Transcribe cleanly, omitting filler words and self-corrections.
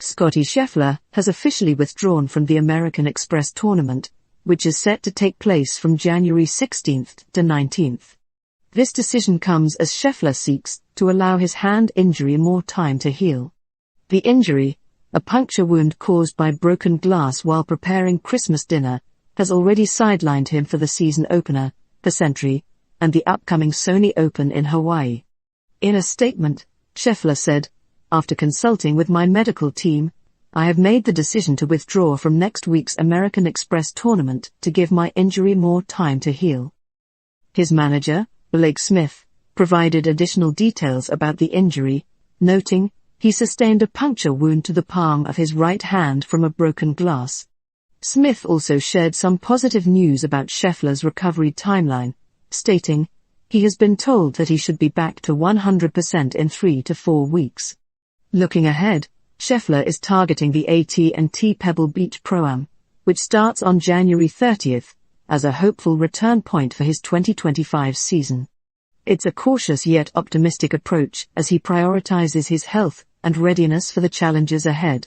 Scottie Scheffler has officially withdrawn from the American Express tournament, which is set to take place from January 16 to 19. This decision comes as Scheffler seeks to allow his hand injury more time to heal. The injury, a puncture wound caused by broken glass while preparing Christmas dinner, has already sidelined him for the season opener, the Century, and the upcoming Sony Open in Hawaii. In a statement, Scheffler said, "After consulting with my medical team, I have made the decision to withdraw from next week's American Express tournament to give my injury more time to heal." His manager, Blake Smith, provided additional details about the injury, noting, he sustained a puncture wound to the palm of his right hand from a broken glass. Smith also shared some positive news about Scheffler's recovery timeline, stating, he has been told that he should be back to 100% in 3 to 4 weeks. Looking ahead, Scheffler is targeting the AT&T Pebble Beach Pro-Am, which starts on January 30, as a hopeful return point for his 2025 season. It's a cautious yet optimistic approach as he prioritizes his health and readiness for the challenges ahead.